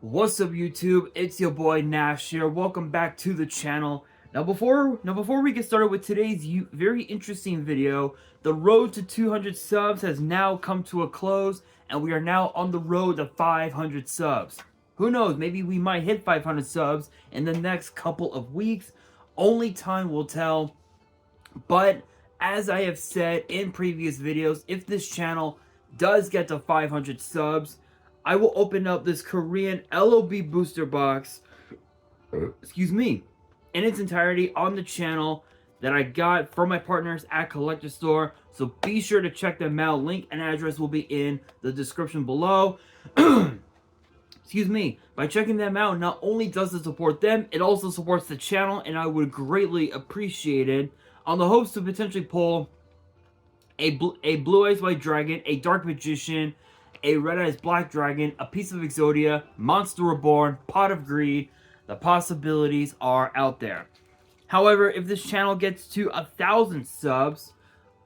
What's up, YouTube? It's your boy Nash here. Welcome back to the channel. Now before we get started with today's very interesting video, the road to 200 subs has now come to a close, and we are now on the road to 500 subs. Who knows, maybe we might hit 500 subs in the next couple of weeks. Only time will tell. But as I have said in previous videos, if this channel does get to 500 subs, I will open up this Korean LOB booster box, excuse me, in its entirety on the channel that I got from my partners at Collector Store. So be sure to check them out. Link and address will be in the description below. Excuse me. By checking them out, not only does it support them, it also supports the channel, and I would greatly appreciate it. On the hopes to potentially pull a Blue Eyes White Dragon, a Dark Magician, a Red Eyes Black Dragon, a Piece of Exodia, Monster Reborn, Pot of Greed. The possibilities are out there. However, if this channel gets to 1,000 subs,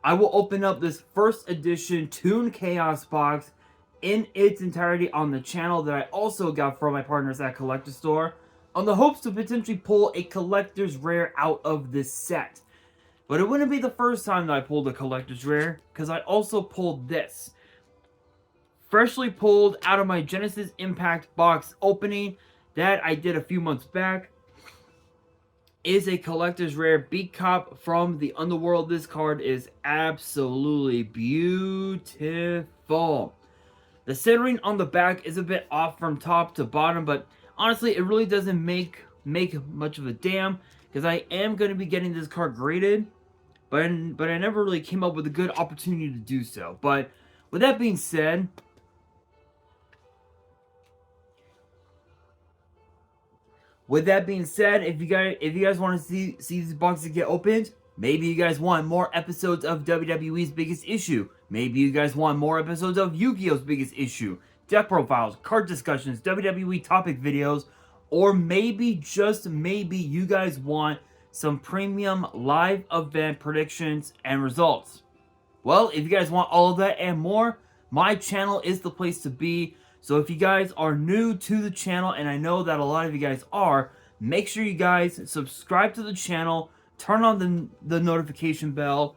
I will open up this first edition Toon Chaos box in its entirety on the channel that I also got from my partners at Collector Store, on the hopes to potentially pull a collector's rare out of this set. But it wouldn't be the first time that I pulled a collector's rare, because I also pulled this. Freshly pulled out of my Genesis Impact box opening that I did a few months back is a collector's rare Beat Cop from the Underworld. This card is absolutely beautiful. The centering on the back is a bit off from top to bottom, but honestly, it really doesn't make much of a damn, because I am going to be getting this card graded, but I never really came up with a good opportunity to do so. But with that being said, if you guys want to see these boxes get opened, maybe you guys want more episodes of WWE's Biggest Issue. Maybe you guys want more episodes of Yu-Gi-Oh's Biggest Issue, deck profiles, card discussions, WWE topic videos, or maybe, just maybe, you guys want some premium live event predictions and results. Well, if you guys want all of that and more, my channel is the place to be. So if you guys are new to the channel, and I know that a lot of you guys are, make sure you guys subscribe to the channel, turn on the notification bell,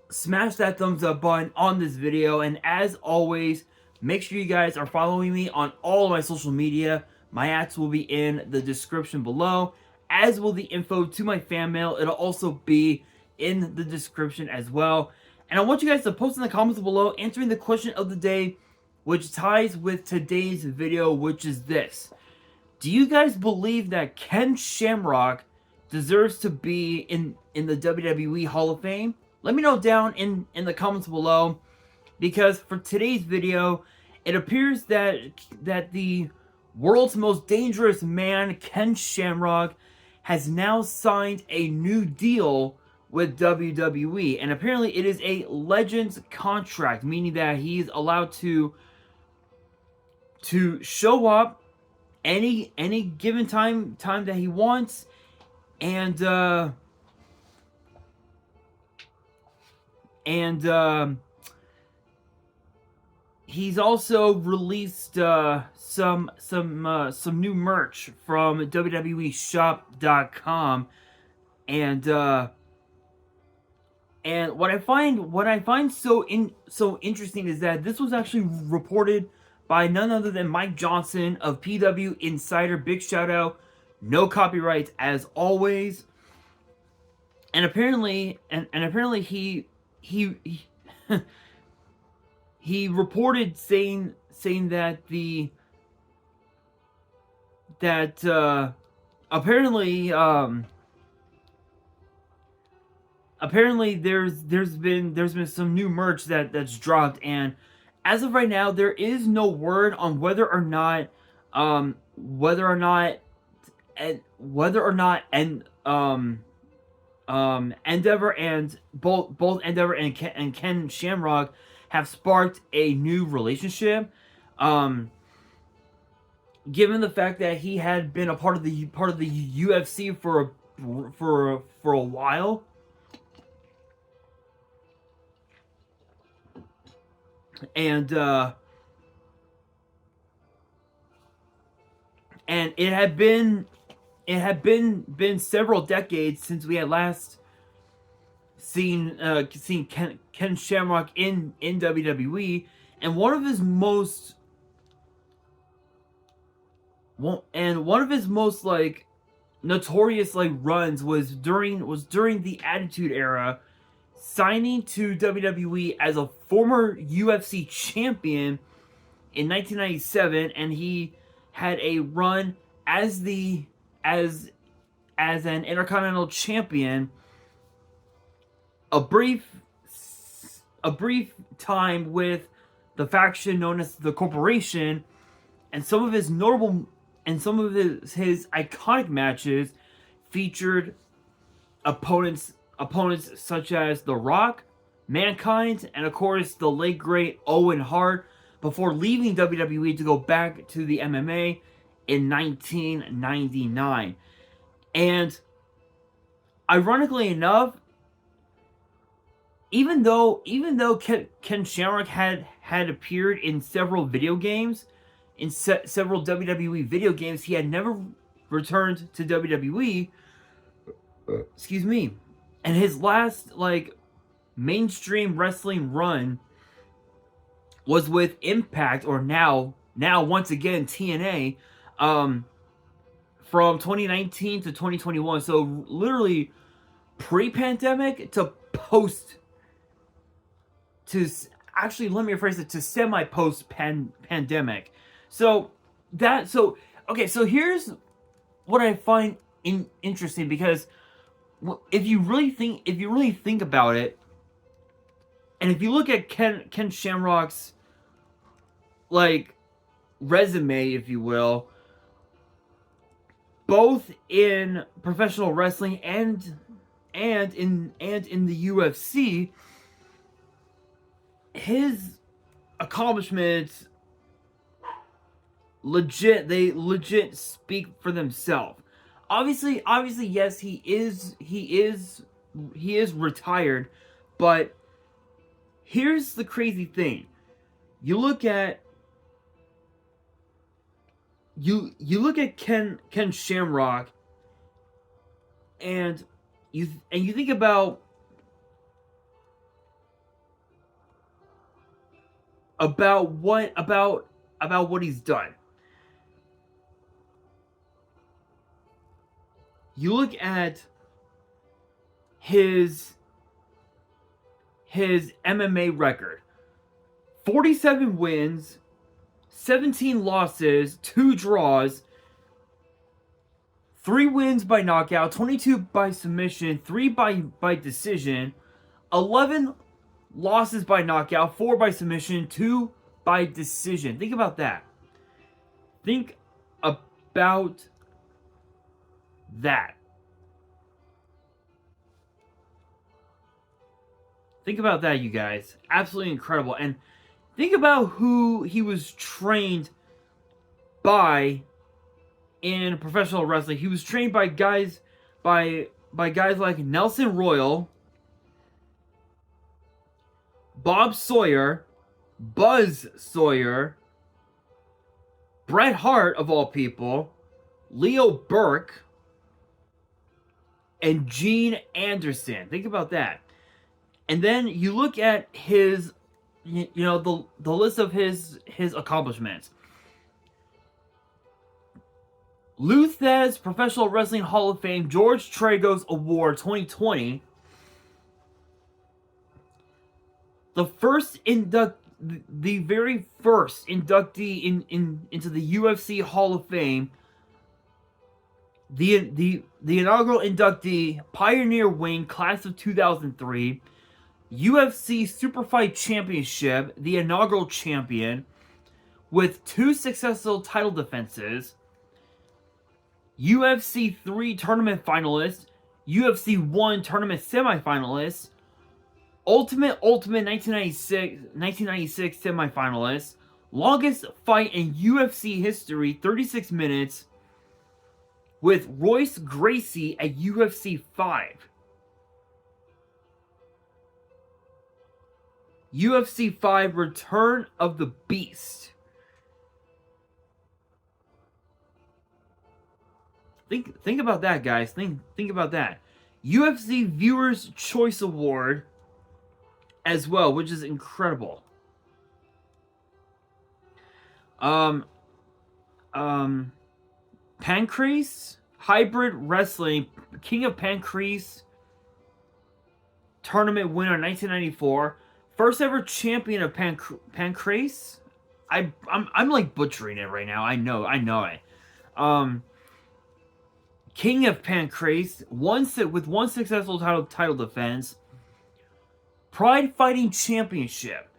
smash that thumbs up button on this video, and as always, make sure you guys are following me on all of my social media. My ads will be in the description below, as will the info to my fan mail. It'll also be in the description as well. And I want you guys to post in the comments below answering the question of the day, which ties with today's video, which is this. Do you guys believe that Ken Shamrock deserves to be in the WWE Hall of Fame? Let me know down in the comments below, because for today's video, it appears that the world's most dangerous man, Ken Shamrock, has now signed a new deal with WWE, and apparently it is a Legends contract, meaning that he's allowed to show up any given time that he wants, and he's also released some new merch from WWEshop.com, and what I find so interesting is that this was actually reported by none other than Mike Johnson of PW Insider. Big shout out, no copyrights as always. And apparently he he reported saying that apparently there's been some new merch that's dropped, and as of right now, there is no word on whether or not Endeavor and both Endeavor and Ken Shamrock have sparked a new relationship. Given the fact that he had been a part of the UFC for a while, and And it had been several decades since we had last seen Ken Shamrock in WWE, and one of his most like notorious like runs was during the Attitude Era, signing to WWE as a former UFC champion in 1997, and he had a run as an Intercontinental Champion, a brief time with the faction known as the Corporation, and some of his iconic matches featured opponents such as The Rock, Mankind, and of course the late great Owen Hart, before leaving WWE to go back to the MMA in 1999. And ironically enough, even though Ken Shamrock had appeared in several video games, in several WWE video games, he had never returned to WWE. Excuse me. And his last like mainstream wrestling run was with Impact, or now once again TNA, from 2019 to 2021. So literally pre-pandemic to post, to actually, let me rephrase it, to semi-post pandemic. So okay, so here's what I find interesting, because if you really think about it, and if you look at Ken Shamrock's like resume, if you will, both in professional wrestling and in the UFC, his accomplishments legit speak for themselves. Obviously, yes, he is retired, but here's the crazy thing. You look at Ken Shamrock, and you think about what he's done. You look at his MMA record: 47 wins, 17 losses, 2 draws, 3 wins by knockout, 22 by submission, 3 by decision, 11 losses by knockout, 4 by submission, 2 by decision. Think about that. Think about that. Think about that, you guys. Absolutely incredible. And think about who he was trained by in professional wrestling. He was trained by guys like Nelson Royal, Bob Sawyer, Buzz Sawyer, Bret Hart, of all people, Leo Burke, and Gene Anderson. Think about that. And then you look at his, the list of his accomplishments. Lou Thesz Professional Wrestling Hall of Fame George Tragos Award 2020. The very first inductee into the UFC Hall of Fame. The inaugural inductee, Pioneer Wing, class of 2003. UFC Superfight Championship, the inaugural champion, with 2 successful title defenses. UFC 3 tournament finalist, UFC 1 tournament semifinalist, Ultimate 1996 semifinalist, longest fight in UFC history, 36 minutes, with Royce Gracie at UFC 5. UFC 5 Return of the Beast. Think about that, guys. Think about that. UFC Viewers Choice Award as well, which is incredible. Pancrase Hybrid Wrestling King of Pancrase tournament winner 1994, first ever champion of Pancrase. I'm like butchering it right now. I know it. King of Pancrase, with one successful title defense. Pride Fighting Championship,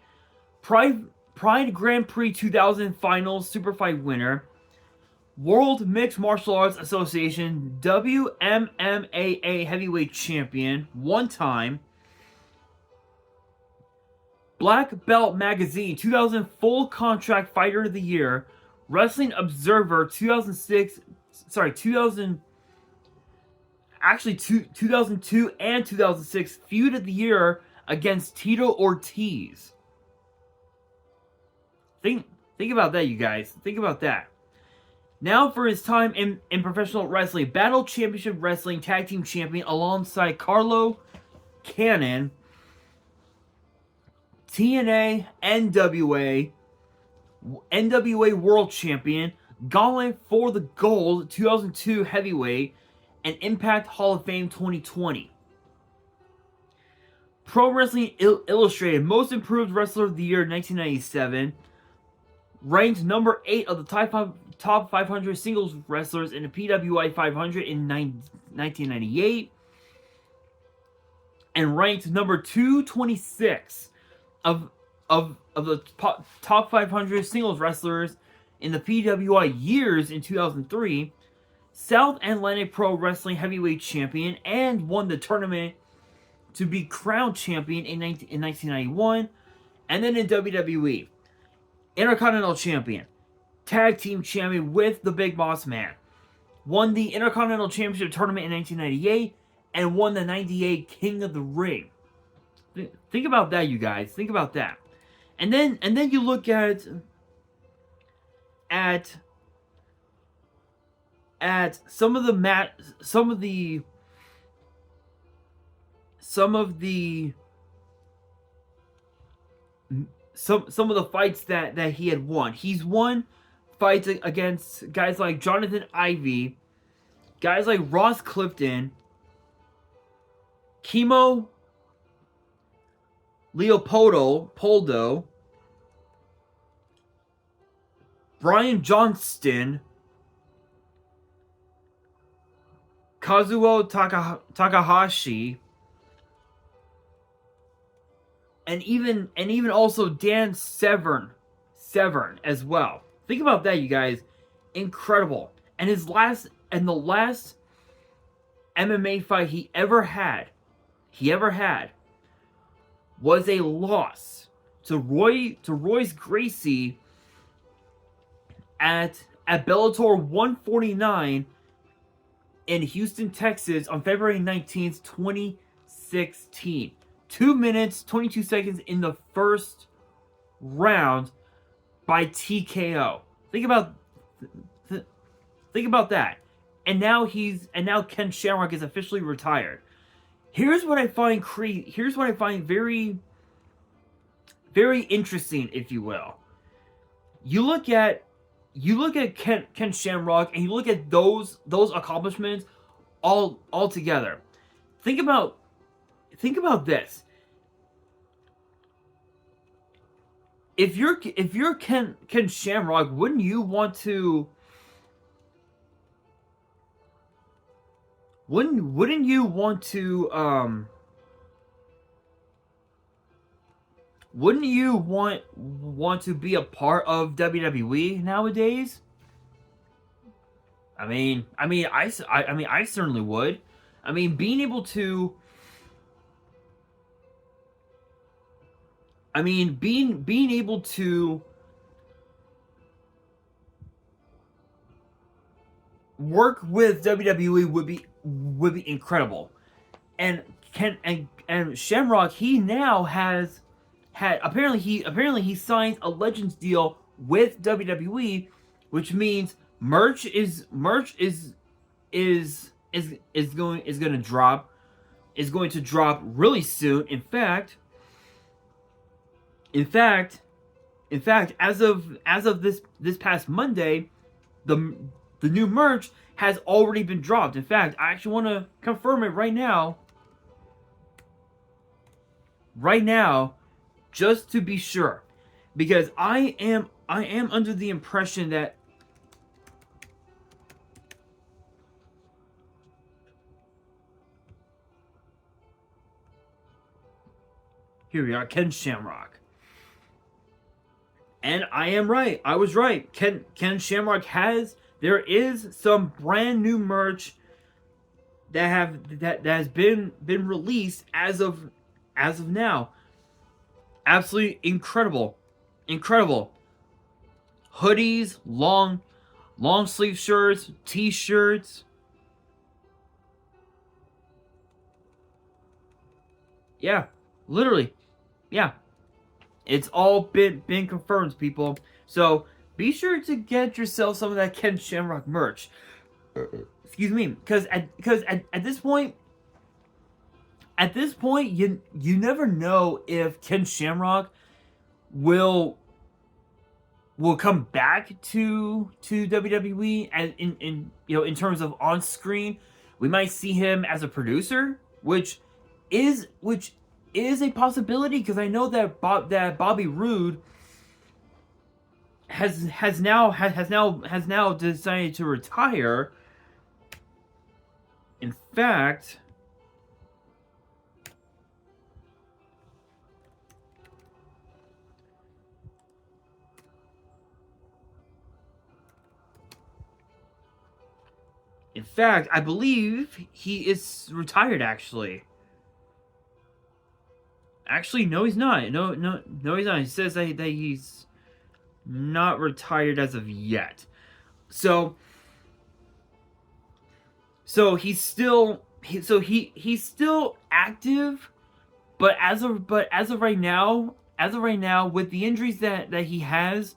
Pride Grand Prix 2000 Finals Super Fight winner, World Mixed Martial Arts Association WMMAA Heavyweight Champion one time, Black Belt Magazine 2000 Full Contract Fighter of the Year, Wrestling Observer 2002 and 2006 Feud of the Year against Tito Ortiz. Think about that, you guys. Think about that. Now for his time in professional wrestling, Battle Championship Wrestling Tag Team Champion alongside Carlo Cannon, TNA, NWA World Champion, Gauntlet for the Gold 2002 Heavyweight, and Impact Hall of Fame 2020. Pro Wrestling Illustrated Most Improved Wrestler of the Year 1997. Ranked number 8 of the top 500 singles wrestlers in the PWI 500 in 1998. And ranked number 226 of the top 500 singles wrestlers in the PWI years in 2003. South Atlantic Pro Wrestling Heavyweight Champion, and won the tournament to be crowned champion in 1991. And then in WWE, Intercontinental Champion, Tag Team Champion with the Big Boss Man. Won the Intercontinental Championship Tournament in 1998 and won the 98 King of the Ring. Think about that, you guys. Think about that. And then you look at some of the fights that he had won. He's won fights against guys like Jonathan Ivey, guys like Ross Clifton, Kimo Leopoldo, Brian Johnston, Kazuo Takahashi, and even also Dan Severn as well. Think about that, you guys. Incredible. And the last MMA fight he ever had was a loss to Royce Gracie at Bellator 149 in Houston, Texas on February 19th, 2016. 2 minutes, 22 seconds in the first round by TKO. Think about that. And now Ken Shamrock is officially retired. Here's what I find very, very interesting, if you will. You look at Ken Shamrock and you look at those accomplishments all together. Think about this. If you're Ken Shamrock, wouldn't you want to wouldn't you want to be a part of WWE nowadays? I certainly would. I mean, being able to work with WWE would be incredible. And Shamrock, he now apparently he signs a Legends deal with WWE, which means merch is going to drop really soon. In fact, as of this past Monday, the new merch has already been dropped. In fact, I actually want to confirm it right now. Right now, just to be sure, because I am under the impression that here we are, Ken Shamrock. And I am right. I was right. Ken Shamrock there is some brand new merch that has been released as of now. Absolutely incredible. Incredible. Hoodies, long sleeve shirts, t-shirts. Yeah, literally. Yeah. It's all been confirmed, people. So be sure to get yourself some of that Ken Shamrock merch. Excuse me, because at this point, you never know if Ken Shamrock will come back to WWE, and in terms of on screen, we might see him as a producer, which is a possibility, because I know that Bobby Roode has now decided to retire. In fact, I believe he is retired, actually. Actually, no, he's not. No, he's not. He says that he's not retired as of yet. So he's still he's still active, but as of right now, with the injuries that he has,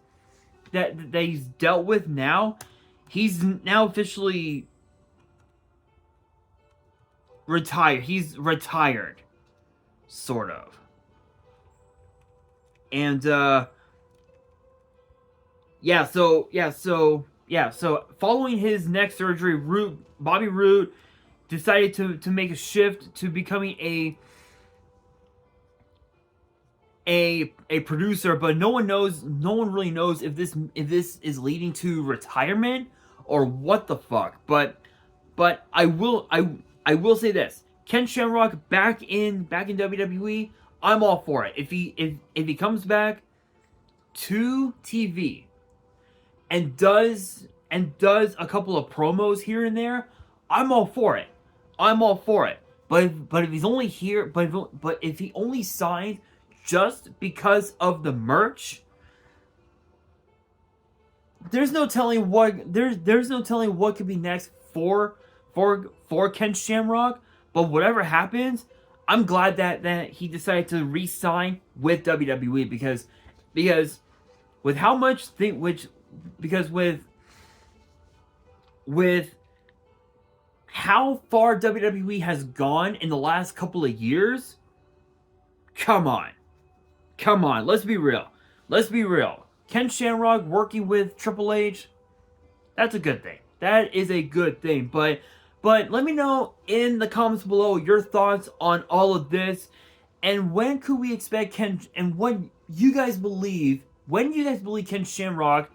that he's dealt with now, he's now officially retired. He's retired, sort of. And so following his neck surgery, Bobby Roode decided to make a shift to becoming a producer, but no one really knows if this is leading to retirement or what the fuck. But I will say this: Ken Shamrock back in WWE, I'm all for it. If he comes back to TV and does a couple of promos here and there, I'm all for it. But if he's only here, but if he only signed just because of the merch, there's no telling what could be next for Ken Shamrock. But whatever happens, I'm glad that he decided to re-sign with WWE, because with how much with how far WWE has gone in the last couple of years, come on, let's be real. Ken Shamrock working with Triple H, that's a good thing. That is a good thing. But let me know in the comments below your thoughts on all of this, and when could we expect Ken, and when you guys believe Ken Shamrock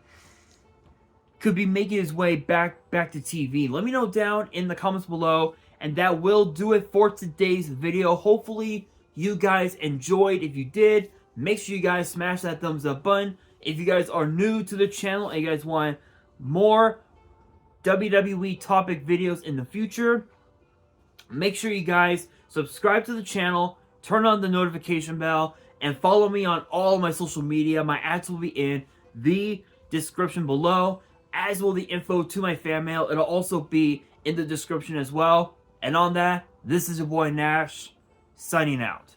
could be making his way back to TV. Let me know down in the comments below, and that will do it for today's video. Hopefully you guys enjoyed. If you did, make sure you guys smash that thumbs up button. If you guys are new to the channel and you guys want more WWE topic videos in the future, make sure you guys subscribe to the channel, turn on the notification bell, and follow me on all of my social media. My ads will be in the description below, as will the info to my fan mail. It'll also be in the description as well. And on that, this is your boy Nash, signing out.